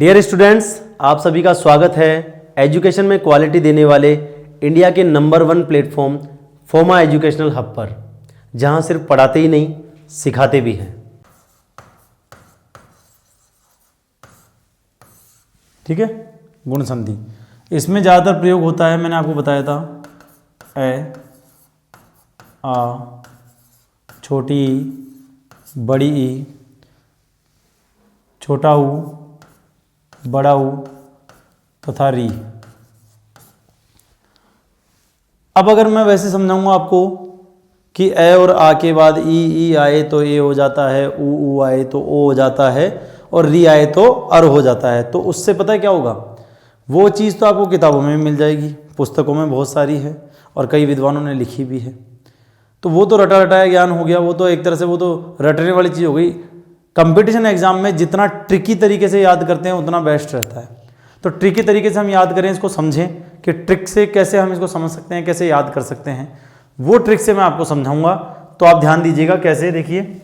Dear students, आप सभी का स्वागत है एजुकेशन में क्वालिटी देने वाले इंडिया के नंबर 1 प्लेटफॉर्म फोमा एजुकेशनल हब पर, जहां सिर्फ पढ़ाते ही नहीं सिखाते भी हैं। ठीक है। गुण संधि इसमें ज़्यादातर प्रयोग होता है, मैंने आपको बताया था। ए, आ, छोटी ई, बड़ी ई, छोटा ऊ, बड़ा ऊ तथा री। अब अगर मैं वैसे समझाऊंगा आपको कि ए और आ के बाद ई आए तो ए हो जाता है, ऊ आए तो ओ हो जाता है, और री आए तो अर हो जाता है, तो उससे पता है क्या होगा? वो चीज़ तो आपको किताबों में भी मिल जाएगी, पुस्तकों में बहुत सारी है और कई विद्वानों ने लिखी भी है। तो वो तो रटा रटाया ज्ञान हो गया, वो तो एक तरह से वो तो रटने वाली चीज़ हो गई। कंपटीशन एग्जाम में जितना ट्रिकी तरीके से याद करते हैं उतना बेस्ट रहता है। तो ट्रिकी तरीके से हम याद करें, इसको समझें कि ट्रिक से कैसे हम इसको समझ सकते हैं, कैसे याद कर सकते हैं, वो ट्रिक से मैं आपको समझाऊंगा। तो आप ध्यान दीजिएगा कैसे, देखिए।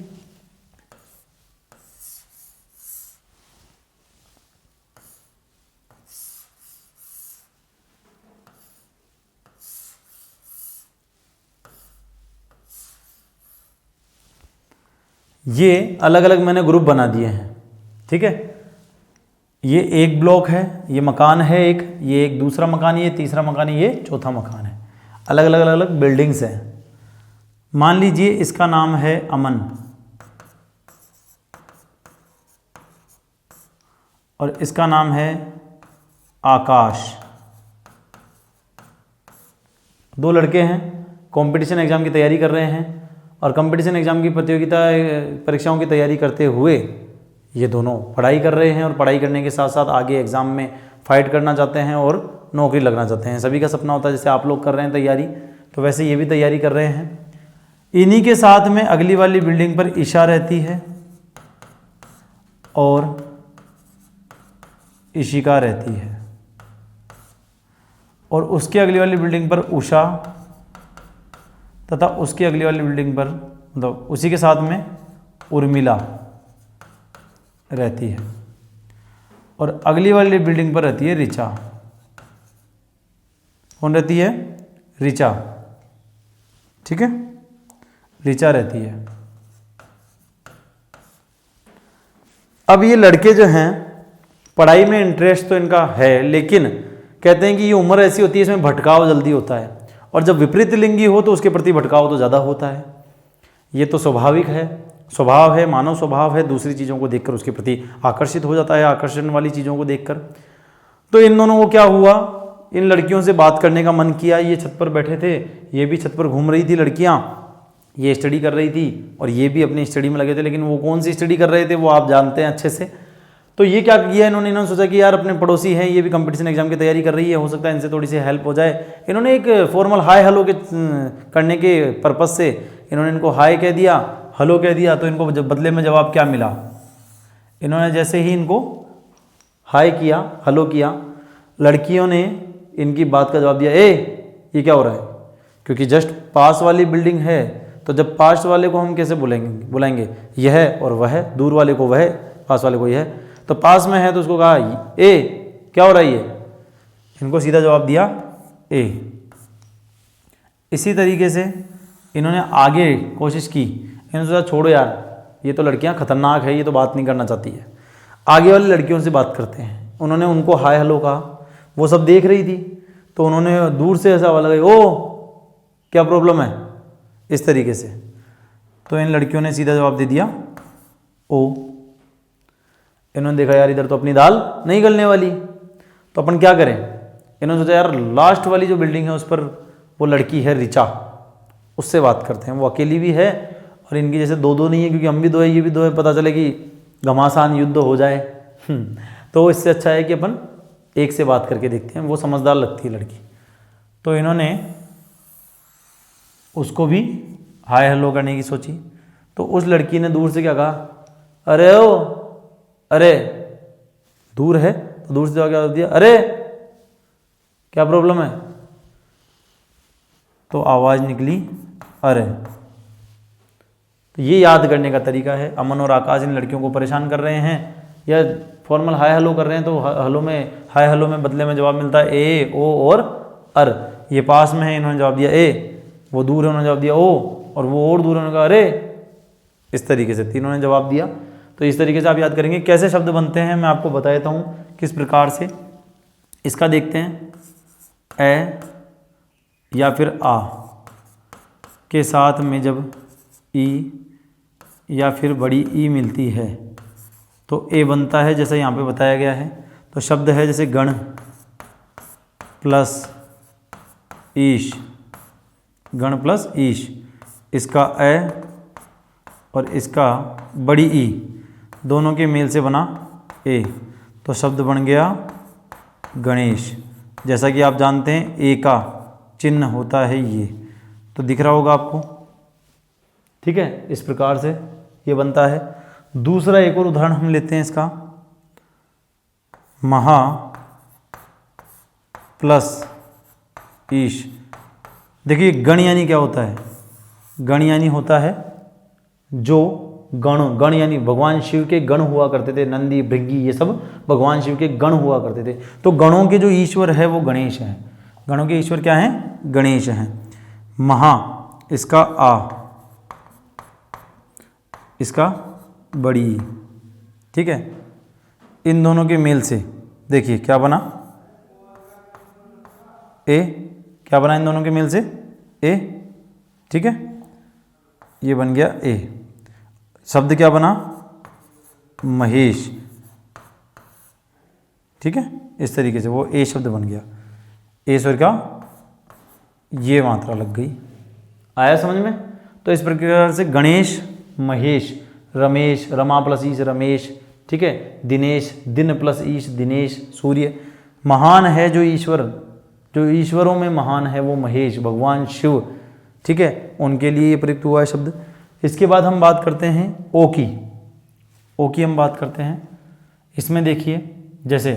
ये अलग अलग मैंने ग्रुप बना दिए हैं, ठीक है। ये एक ब्लॉक है, ये मकान है एक, ये एक दूसरा मकान, ये तीसरा मकान, ये चौथा मकान है। अलग अलग अलग अलग बिल्डिंग्स हैं। मान लीजिए इसका नाम है अमन और इसका नाम है आकाश। दो लड़के हैं, कंपटीशन एग्जाम की तैयारी कर रहे हैं और कंपटीशन एग्जाम की परीक्षाओं की तैयारी करते हुए ये दोनों पढ़ाई कर रहे हैं और पढ़ाई करने के साथ साथ आगे एग्ज़ाम में फाइट करना चाहते हैं और नौकरी लगना चाहते हैं। सभी का सपना होता है, जैसे आप लोग कर रहे हैं तैयारी, तो वैसे ये भी तैयारी कर रहे हैं। इन्हीं के साथ में अगली वाली बिल्डिंग पर ईशा रहती है और इशिका रहती है, और उसके अगली वाली बिल्डिंग पर उषा तथा उसकी अगली वाली बिल्डिंग पर, मतलब उसी के साथ में उर्मिला रहती है, और अगली वाली बिल्डिंग पर रहती है ऋचा। कौन रहती है? ऋचा, ठीक है, ऋचा रहती है। अब ये लड़के जो हैं, पढ़ाई में इंटरेस्ट तो इनका है, लेकिन कहते हैं कि ये उम्र ऐसी होती है इसमें भटकाव जल्दी होता है, और जब विपरीत लिंगी हो तो उसके प्रति भटकाव तो ज़्यादा होता है। ये तो स्वाभाविक है, स्वभाव है, मानव स्वभाव है, दूसरी चीज़ों को देखकर उसके प्रति आकर्षित हो जाता है, आकर्षण वाली चीज़ों को देखकर। तो इन दोनों को क्या हुआ, इन लड़कियों से बात करने का मन किया। ये छत पर बैठे थे, ये भी छत पर घूम रही थी लड़कियाँ, ये स्टडी कर रही थी और ये भी अपनी स्टडी में लगे थे, लेकिन वो कौन सी स्टडी कर रहे थे वो आप जानते हैं अच्छे से। तो ये क्या किया इन्होंने सोचा कि यार अपने पड़ोसी हैं, ये भी कंपटीशन एग्जाम की तैयारी कर रही है, हो सकता है इनसे थोड़ी सी हेल्प हो जाए। इन्होंने एक फॉर्मल हाय हेलो के करने के पर्पज़ से इन्होंने इनको हाय कह दिया, हेलो कह दिया। तो इनको जब बदले में जवाब क्या मिला, इन्होंने जैसे ही इनको हाय किया, हेलो किया, लड़कियों ने इनकी बात का जवाब दिया, ये क्या हो रहा है? क्योंकि जस्ट पास वाली बिल्डिंग है, तो जब पास वाले को हम कैसे बुलाएंगे यह और वह, दूर वाले को वह, पास वाले को यह। तो पास में है तो उसको कहा क्या हो रहा है ये? इनको सीधा जवाब दिया ए। इसी तरीके से इन्होंने आगे कोशिश की, इन्होंने सोचा छोड़ो यार, ये तो लड़कियां खतरनाक है, ये तो बात नहीं करना चाहती है, आगे वाली लड़कियों से बात करते हैं। उन्होंने उनको हाय हेलो कहा, वो सब देख रही थी, तो उन्होंने दूर से ऐसा वाला लगा, ओ क्या प्रॉब्लम है, इस तरीके से। तो इन लड़कियों ने सीधा जवाब दे दिया ओ। इन्होंने देखा यार इधर तो अपनी दाल नहीं गलने वाली, तो अपन क्या करें? इन्होंने सोचा यार लास्ट वाली जो बिल्डिंग है उस पर वो लड़की है ऋचा, उससे बात करते हैं। वो अकेली भी है और इनकी जैसे दो दो नहीं है, क्योंकि हम भी दो है, ये भी दो है, पता चले कि घमासान युद्ध हो जाए। तो इससे अच्छा है कि अपन एक से बात करके देखते हैं। वो समझदार लगती है लड़की, तो इन्होंने उसको भी हाय हेलो करने की सोची। तो उस लड़की ने दूर से क्या कहा, अरे ओ, अरे, दूर है तो दूर से क्या दिया, अरे क्या प्रॉब्लम है? तो आवाज़ निकली अरे। तो ये याद करने का तरीका है। अमन और आकाश इन लड़कियों को परेशान कर रहे हैं, या फॉर्मल हाय हेलो कर रहे हैं तो हेलो में, हाय हेलो में बदले में जवाब मिलता है ए, ओ और अर। ये पास में है, इन्होंने जवाब दिया ए, वो दूर है, उन्होंने जवाब दिया ओ, और वो और दूर है, उन्होंने कहा अरे। इस तरीके से तीनों ने जवाब दिया। तो इस तरीके से आप याद करेंगे। कैसे शब्द बनते हैं मैं आपको बता देता हूँ किस प्रकार से। इसका देखते हैं, ए या फिर आ के साथ में जब ई या फिर बड़ी ई मिलती है तो ए बनता है, जैसे यहाँ पे बताया गया है। तो शब्द है जैसे गण प्लस ईश, गण प्लस ईश, इसका ए और इसका बड़ी ई दोनों के मेल से बना ए, तो शब्द बन गया गणेश। जैसा कि आप जानते हैं ए का चिन्ह होता है ये, तो दिख रहा होगा आपको, ठीक है। इस प्रकार से ये बनता है। दूसरा एक और उदाहरण हम लेते हैं इसका, महा प्लस ईश। देखिए गण यानी क्या होता है? गण यानी होता है जो गण यानी भगवान शिव के गण हुआ करते थे, नंदी भृंगी ये सब भगवान शिव के गण हुआ करते थे। तो गणों के जो ईश्वर है वो गणेश हैं। गणों के ईश्वर क्या हैं? गणेश हैं। महा, इसका आ, इसका बड़ी, ठीक है। इन दोनों के मेल से देखिए क्या बना, ए। क्या बना इन दोनों के मेल से? ए, ठीक है। ये बन गया ए। शब्द क्या बना? महेश, ठीक है। इस तरीके से वो ए शब्द बन गया। ए स्वर का ये मात्रा लग गई। आया समझ में? तो इस प्रकार से गणेश, महेश, रमेश, रमा प्लस ईश रमेश, ठीक है। दिनेश, दिन प्लस ईश दिनेश, सूर्य। महान है जो ईश्वर, जो ईश्वरों में महान है वो महेश, भगवान शिव, ठीक है। उनके लिए ये प्रयुक्त हुआ है शब्द। इसके बाद हम बात करते हैं ओ की। ओ की हम बात करते हैं। इसमें देखिए जैसे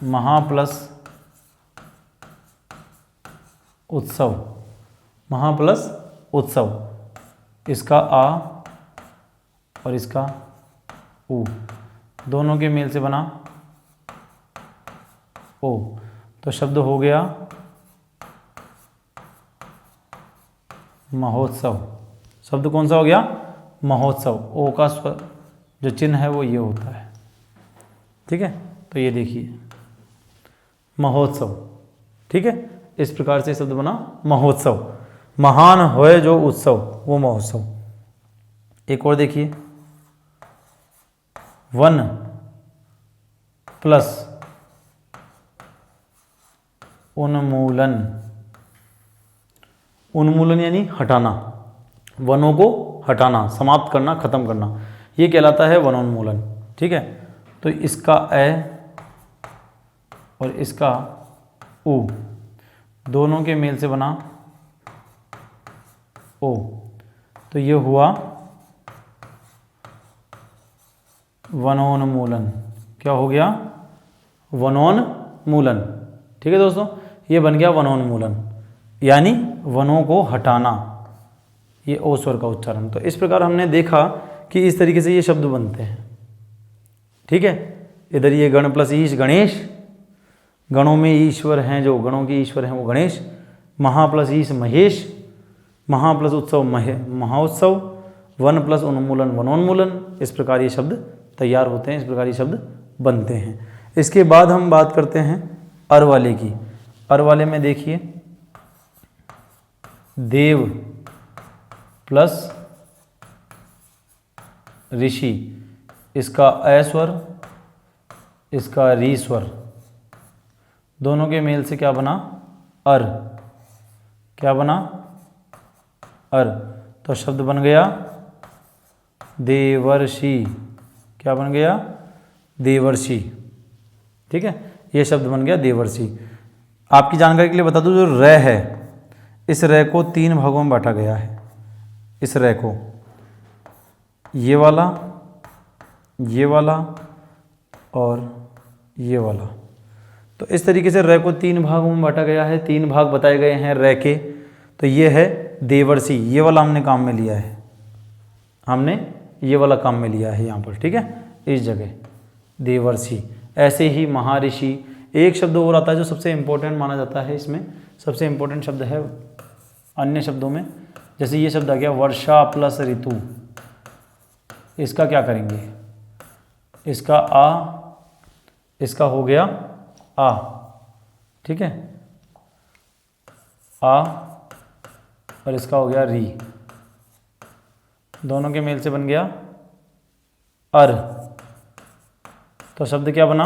महा प्लस उत्सव, महा प्लस उत्सव, इसका आ और इसका ऊ दोनों के मेल से बना ओ, तो शब्द हो गया महोत्सव। शब्द कौन सा हो गया? महोत्सव। ओ का स्वर जो चिन्ह है वो ये होता है, ठीक है। तो ये देखिए महोत्सव, ठीक है। इस प्रकार से शब्द बना महोत्सव। महान होए जो उत्सव वो महोत्सव। एक और देखिए, वन प्लस उन्मूलन। उन्मूलन यानी हटाना, वनों को हटाना, समाप्त करना, खत्म करना, ये कहलाता है वनोन्मूलन, ठीक है। तो इसका ए और इसका ऊ दोनों के मेल से बना ओ, तो ये हुआ वनोन्मूलन। क्या हो गया? वनोन्मूलन, ठीक है दोस्तों। ये बन गया वनोन्मूलन, यानी वनों को हटाना, ये ओ स्वर का उच्चारण। तो इस प्रकार हमने देखा कि इस तरीके से ये शब्द बनते हैं, ठीक है। इधर ये गण प्लस ईश गणेश, गणों में ईश्वर हैं, जो गणों के ईश्वर हैं वो गणेश। महा प्लस ईश महेश, महा प्लस उत्सव महोत्सव, वन प्लस उन्मूलन वनोन्मूलन। इस प्रकार ये शब्द तैयार होते हैं, इस प्रकार ये शब्द बनते हैं। इसके बाद हम बात करते हैं अर वाले की। अर वाले में देखिए देव प्लस ऋषि, इसका अ स्वर, इसका री स्वर, दोनों के मेल से क्या बना? अर। क्या बना? अर। तो शब्द बन गया देवर्षि। क्या बन गया? देवर्षि, ठीक है। ये शब्द बन गया देवर्षि। आपकी जानकारी के लिए बता दूं, जो र है, इस र को 3 भागों में बांटा गया है। इस र को ये वाला, ये वाला और ये वाला। तो इस तरीके से र को 3 भागों में बांटा गया है। 3 भाग बताए गए हैं र के। तो ये है देवर्षि, ये वाला हमने काम में लिया है, हमने ये वाला काम में लिया है यहाँ पर, ठीक है, इस जगह देवर्षि। ऐसे ही महर्षि। एक शब्द और आता है जो सबसे इंपॉर्टेंट माना जाता है, इसमें सबसे इंपॉर्टेंट शब्द है अन्य शब्दों में, जैसे ये शब्द आ गया वर्षा प्लस ऋतु। इसका क्या करेंगे, इसका आ, इसका हो गया आ, ठीक है, आ, और इसका हो गया री, दोनों के मेल से बन गया अर। तो शब्द क्या बना,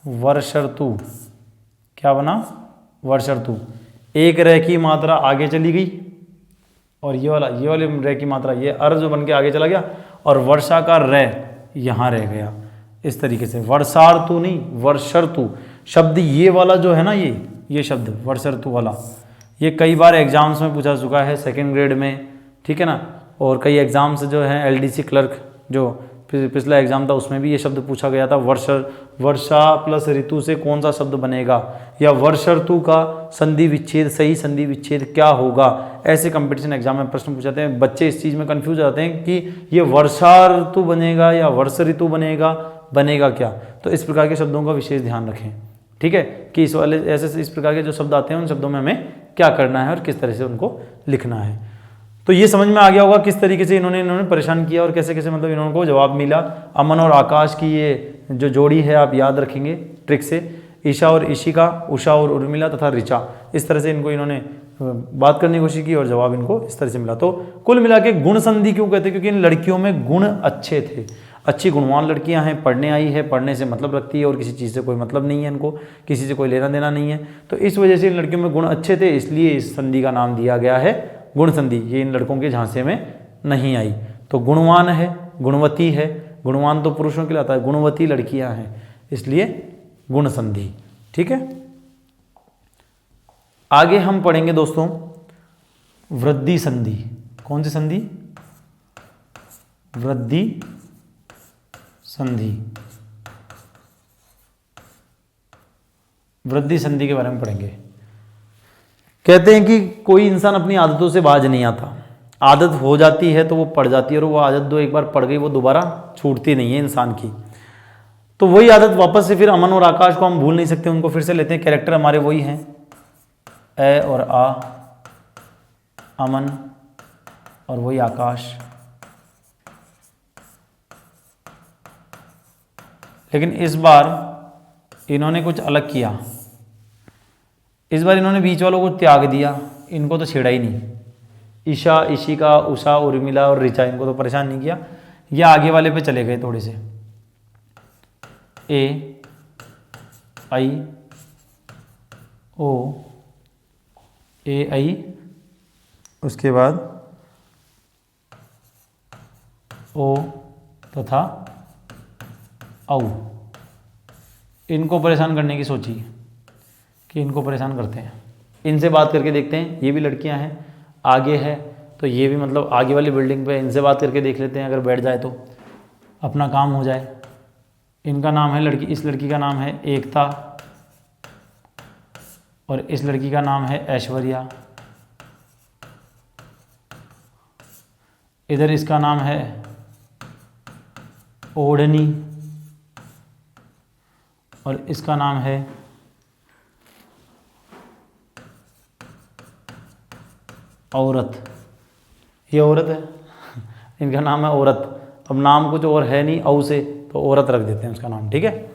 वर्षर्तु। क्या बना, वर्षर्तु। एक रह की मात्रा आगे चली गई और ये वाली रह की मात्रा, ये अर जो बन के आगे चला गया, और वर्षा का रह यहाँ रह गया। इस तरीके से वर्षार्तु नहीं, वर्षर्तु शब्द ये वाला जो है ना, ये शब्द वर्षर्तु वाला, ये कई बार एग्जाम्स में पूछा चुका है, सेकेंड ग्रेड में, ठीक है ना, और कई एग्जाम्स जो हैं एलडीसी क्लर्क जो पिछला एग्जाम था उसमें भी ये शब्द पूछा गया था, वर्षा प्लस ऋतु से कौन सा शब्द बनेगा, या वर्ष ऋतु का संधि विच्छेद, सही संधि विच्छेद क्या होगा। ऐसे कंपटीशन एग्जाम में प्रश्न पूछाते हैं, बच्चे इस चीज़ में कंफ्यूज जाते हैं कि ये वर्षा ऋतु बनेगा या वर्ष ऋतु बनेगा क्या। तो इस प्रकार के शब्दों का विशेष ध्यान रखें, ठीक है, कि इस वाले ऐसे इस प्रकार के जो शब्द आते हैं उन शब्दों में हमें क्या करना है और किस तरह से उनको लिखना है। तो ये समझ में आ गया होगा किस तरीके से इन्होंने परेशान किया और कैसे कैसे मतलब इन्होंने को जवाब मिला। अमन और आकाश की ये जो जोड़ी है आप याद रखेंगे ट्रिक से, ईशा और ईशिका, उषा और उर्मिला तथा ऋचा, इस तरह से इन्होंने बात करने की कोशिश की और जवाब इनको इस तरह से मिला। तो कुल मिला के गुण संधि क्यों कहते हैं, क्योंकि इन लड़कियों में गुण अच्छे थे, अच्छी गुणवान लड़कियां हैं, पढ़ने आई है, पढ़ने से मतलब रखती है और किसी चीज़ से कोई मतलब नहीं है, इनको किसी से कोई लेना देना नहीं है। तो इस वजह से इन लड़कियों में गुण अच्छे थे, इसलिए इस संधि का नाम दिया गया है गुण संधि। ये इन लड़कों के झांसे में नहीं आई। तो गुणवान है, गुणवती है, गुणवान तो पुरुषों के लिए आता है, गुणवती लड़कियां हैं, इसलिए गुण संधि, ठीक है। आगे हम पढ़ेंगे दोस्तों वृद्धि संधि। कौन सी संधि, वृद्धि संधि। वृद्धि संधि के बारे में पढ़ेंगे। कहते हैं कि कोई इंसान अपनी आदतों से बाज नहीं आता, आदत हो जाती है तो वो पड़ जाती है, और वो आदत एक बार पड़ गई वो दोबारा छूटती नहीं है इंसान की। तो वही आदत वापस से फिर अमन और आकाश को हम भूल नहीं सकते, उनको फिर से लेते हैं। कैरेक्टर हमारे वही हैं, ए और आ, अमन और वही आकाश। लेकिन इस बार इन्होंने कुछ अलग किया, इस बार इन्होंने बीच वालों को त्याग दिया, इनको तो छेड़ा ही नहीं। ईशा, ईशिका, उषा, उर्मिला और ऋचा, इनको तो परेशान नहीं किया। ये आगे वाले पे चले गए थोड़े से, ए, आई, ओ, ए, आई, उसके बाद ओ तथा औ। इनको परेशान करने की सोची कि इनको परेशान करते हैं, इनसे बात करके देखते हैं। ये भी लड़कियां हैं, आगे है तो ये भी मतलब आगे वाली बिल्डिंग पे, इनसे बात करके देख लेते हैं, अगर बैठ जाए तो अपना काम हो जाए। इनका नाम है लड़की, इस लड़की का नाम है एकता और इस लड़की का नाम है ऐश्वर्या। इधर इसका नाम है ओढ़नी और इसका नाम है औरत। ये औरत है, इनका नाम है औरत। अब नाम कुछ और है नहीं, औ से, तो औरत रख देते हैं उसका नाम, ठीक है।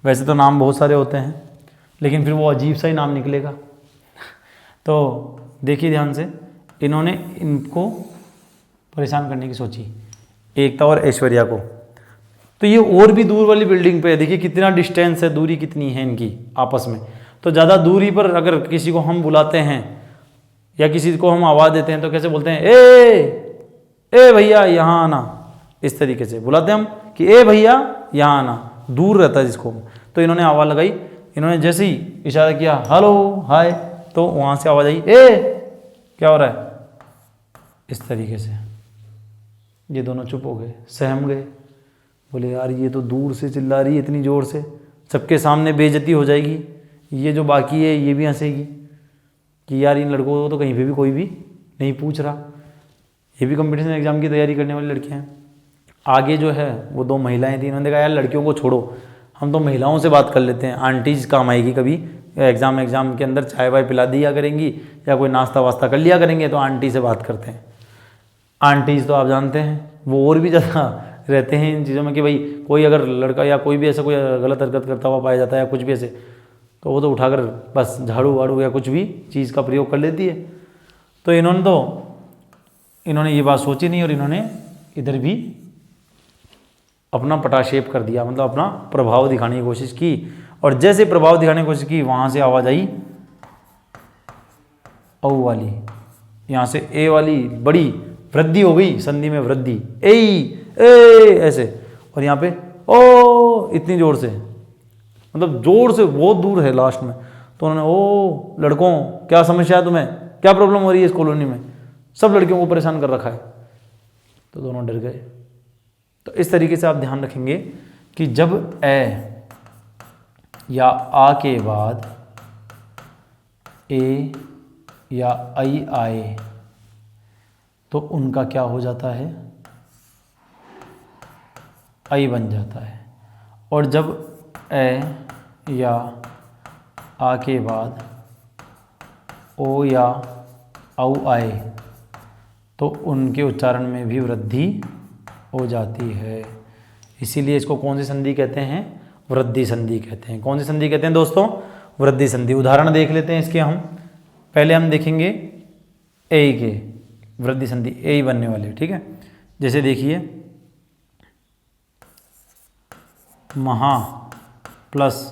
वैसे तो नाम बहुत सारे होते हैं लेकिन फिर वो अजीब सा ही नाम निकलेगा। तो देखिए ध्यान से, इन्होंने इनको परेशान करने की सोची, एकता और ऐश्वर्या को। तो ये और भी दूर वाली बिल्डिंग पे है, देखिए कितना डिस्टेंस है, दूरी कितनी है इनकी आपस में। तो ज़्यादा दूरी पर अगर किसी को हम बुलाते हैं या किसी को हम आवाज़ देते हैं तो कैसे बोलते हैं, ए भैया यहाँ आना। इस तरीके से बुलाते हैं हम कि ए भैया यहाँ आना, दूर रहता है जिसको। तो इन्होंने आवाज़ लगाई, इन्होंने जैसे ही इशारा किया हेलो हाय, तो वहाँ से आवाज़ आई, क्या हो रहा है। इस तरीके से ये दोनों चुप हो गए, सहम गए, बोले यार ये तो दूर से चिल्ला रही है इतनी ज़ोर से, सबके सामने बेइज्जती हो जाएगी, ये जो बाकी है ये भी हंसेगी कि यार इन लड़कों को तो कहीं पे भी कोई भी नहीं पूछ रहा, ये भी कंपटीशन एग्जाम की तैयारी करने वाली लड़कियां हैं। आगे जो है वो 2 महिलाएं थी, इन्होंने कहा यार लड़कियों को छोड़ो, हम तो महिलाओं से बात कर लेते हैं, आंटीज काम आएगी कभी, एग्ज़ाम के अंदर चाय वाय पिला दिया करेंगी या कोई नाश्ता वास्ता कर लिया करेंगे, तो आंटी से बात करते हैं। आंटीज तो आप जानते हैं वो और भी ज़्यादा रहते हैं इन चीज़ों में कि भाई कोई अगर लड़का या कोई भी ऐसा कोई गलत हरकत करता हुआ पाया जाता है या कुछ भी ऐसे, तो वो तो उठाकर बस झाड़ू वाड़ू या कुछ भी चीज़ का प्रयोग कर लेती है। तो इन्होंने ये बात सोची नहीं और इन्होंने इधर भी अपना पटाक्षेप कर दिया, मतलब अपना प्रभाव दिखाने की कोशिश की। और जैसे प्रभाव दिखाने की कोशिश की वहाँ से आवाज़ आई औ वाली, यहाँ से ए वाली बड़ी वृद्धि हो गई, संधि में वृद्धि, ए ऐसे, और यहाँ पे ओ इतनी जोर से, मतलब जोर से बहुत दूर है लास्ट में। तो उन्होंने ओ लड़कों क्या समस्या है तुम्हें, क्या प्रॉब्लम हो रही है इस कॉलोनी में, सब लड़कियों को परेशान कर रखा है। तो दोनों डर गए। तो इस तरीके से आप ध्यान रखेंगे कि जब ए या आ के बाद ए या आई आए तो उनका क्या हो जाता है, आई बन जाता है। और जब ए या आ के बाद ओ या औ आए तो उनके उच्चारण में भी वृद्धि हो जाती है। इसीलिए इसको कौन सी संधि कहते हैं, वृद्धि संधि कहते हैं। कौन सी संधि कहते हैं दोस्तों, वृद्धि संधि। उदाहरण देख लेते हैं इसके हम। पहले हम देखेंगे ए के वृद्धि संधि, ए बनने वाले, ठीक है। जैसे देखिए महा प्लस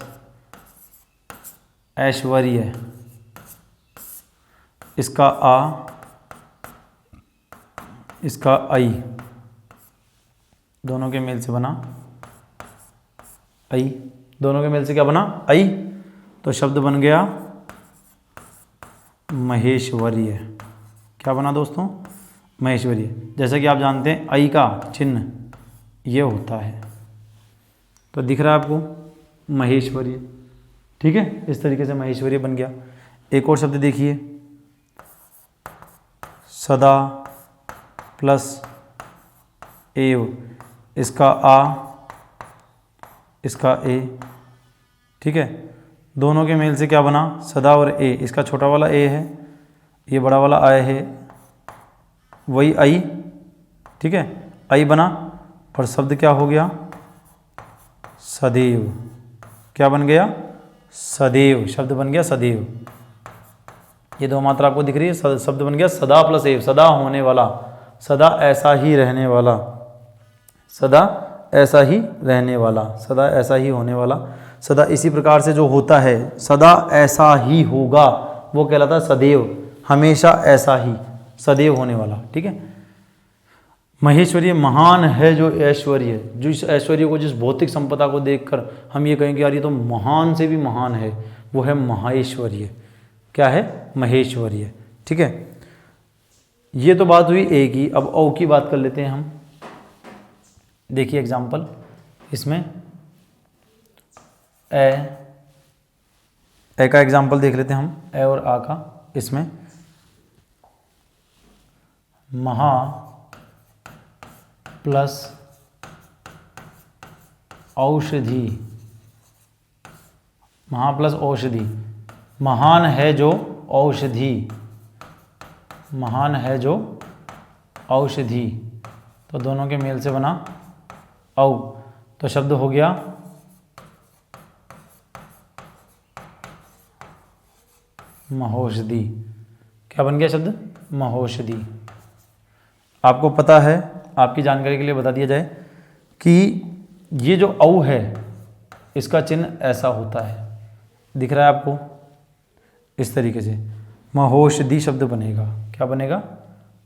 ऐश्वर्य, इसका आ, इसका आई, दोनों के मेल से बना आई, दोनों के मेल से क्या बना, आई। तो शब्द बन गया महेश्वर्य। क्या बना दोस्तों, महेश्वर्य। जैसा कि आप जानते हैं आई का चिन्ह ये होता है, तो दिख रहा है आपको महेश्वर्य, ठीक है। इस तरीके से महेश्वर्य बन गया। एक और शब्द देखिए सदा प्लस एव, इसका आ, इसका ए, ठीक है। दोनों के मेल से क्या बना, सदा और ए। इसका छोटा वाला ए है, ये बड़ा वाला आय है, वही आई, ठीक है, आई बना। और शब्द क्या हो गया, सदैव। क्या बन गया, सदैव। शब्द बन गया सदैव। ये 2 मात्रा आपको दिख रही है। शब्द बन गया सदा प्लस एव, सदा होने वाला, सदा ऐसा ही रहने वाला, सदा ऐसा ही रहने वाला, सदा ऐसा ही होने वाला, सदा इसी प्रकार से जो होता है, सदा ऐसा ही होगा, वो कहलाता है सदैव, हमेशा ऐसा ही, सदैव होने वाला, ठीक है। महेश्वर्य महान है जो ऐश्वर्य, जो इस ऐश्वर्य को, जिस भौतिक संपदा को देखकर हम ये कहेंगे यार ये तो महान से भी महान है, वो है महेश्वर्य। क्या है, महेश्वर्य, ठीक है। ये तो बात हुई ए की। अब औ की बात कर लेते हैं हम। देखिए एग्जाम्पल, इसमें ए का एग्जाम्पल देख लेते हैं हम, ए और आ का। इसमें महा प्लस औषधि, महा प्लस औषधि, महान है जो औषधि, महान है जो औषधि, तो दोनों के मेल से बना औ, तो शब्द हो गया महौषधि। क्या बन गया शब्द, महौषधि। आपको पता है, आपकी जानकारी के लिए बता दिया जाए कि ये जो औ है इसका चिन्ह ऐसा होता है, दिख रहा है आपको, इस तरीके से महौषधि शब्द बनेगा। क्या बनेगा,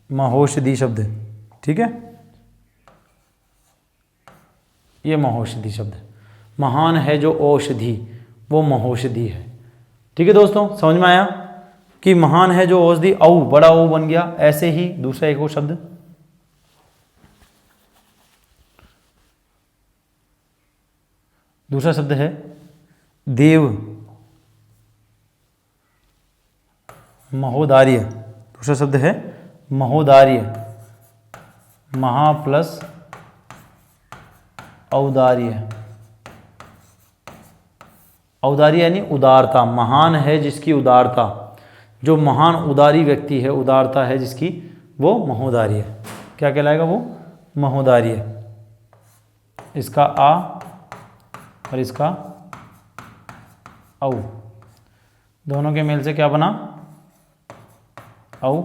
महौषधि शब्द, ठीक है। ये महौषधि शब्द, महान है जो औषधि, वो महौषधि है, ठीक है दोस्तों। समझ में आया कि महान है जो औषधि, औ बड़ा ओ बन गया। ऐसे ही दूसरा एक और शब्द, दूसरा शब्द है देव महोदार्य। दूसरा शब्द है महोदार्य। महा प्लस औदार्य। औदार्य यानी उदारता, महान है जिसकी उदारता, जो महान उदारी व्यक्ति है, उदारता है जिसकी, वो महोदार्य। क्या कहलाएगा वो? महोदार्य। इसका आ और इसका औ, दोनों के मेल से क्या बना? औ,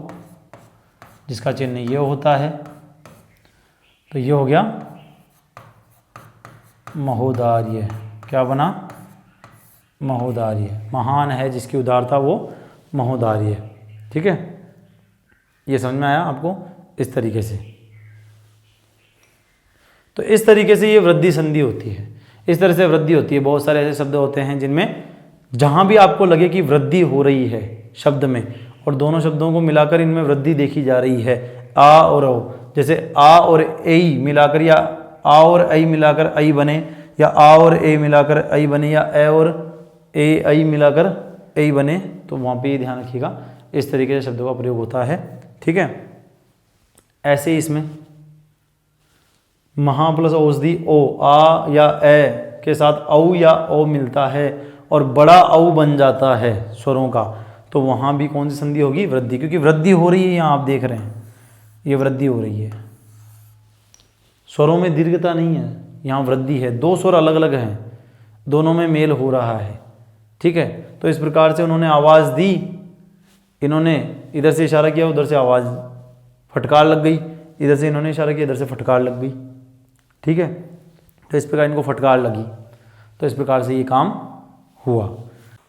जिसका चिन्ह ये होता है, तो ये हो गया महोदार्य। क्या बना? महोदार्य। महान है जिसकी उदारता, वो महोदार्य। ठीक है, ये समझ में आया आपको? इस तरीके से, तो इस तरीके से ये वृद्धि संधि होती है, इस तरह से वृद्धि होती है। बहुत सारे ऐसे शब्द होते हैं जिनमें जहां भी आपको लगे कि वृद्धि हो रही है शब्द में, और दोनों शब्दों को मिलाकर इनमें वृद्धि देखी जा रही है, आ और औ, जैसे आ और ए मिलाकर, या आ और ऐ मिलाकर ऐ बने, या आ और ए मिलाकर ऐ बने, या ए और ए ऐ मिलाकर ऐ बने, तो वहाँ पे ये ध्यान रखिएगा, इस तरीके से शब्दों का प्रयोग होता है। ठीक है, ऐसे ही इसमें महा प्लस औषधि ओ, आ या ए के साथ औ या ओ मिलता है और बड़ा औ बन जाता है स्वरों का, तो वहाँ भी कौन सी संधि होगी? वृद्धि, क्योंकि वृद्धि हो रही है। यहाँ आप देख रहे हैं ये वृद्धि हो रही है, स्वरों में दीर्घता नहीं है, यहाँ वृद्धि है। दो स्वर अलग अलग हैं, दोनों में मेल हो रहा है। ठीक है, तो इस प्रकार से उन्होंने आवाज़ दी, इन्होंने इधर से इशारा किया, उधर से आवाज़ फटकार लग गई, इधर से इन्होंने इशारा किया, इधर से फटकार लग गई। ठीक है, तो इस प्रकार इनको फटकार लगी, तो इस प्रकार से ये काम हुआ।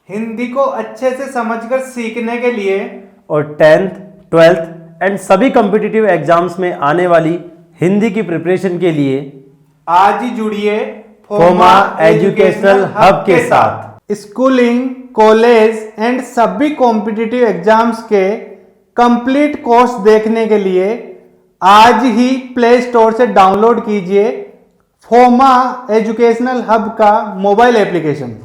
हिंदी को अच्छे से समझकर सीखने के लिए और 10th, 12th एंड सभी कॉम्पिटिटिव एग्जाम्स में आने वाली हिंदी की प्रिपरेशन के लिए आज ही जुड़िए फोमा एजुकेशनल हब के साथ। स्कूलिंग, कॉलेज एंड सभी कॉम्पिटिटिव एग्जाम्स के कंप्लीट कोर्स देखने के लिए आज ही प्ले स्टोर से डाउनलोड कीजिए फोमा एजुकेशनल हब का मोबाइल एप्लीकेशन।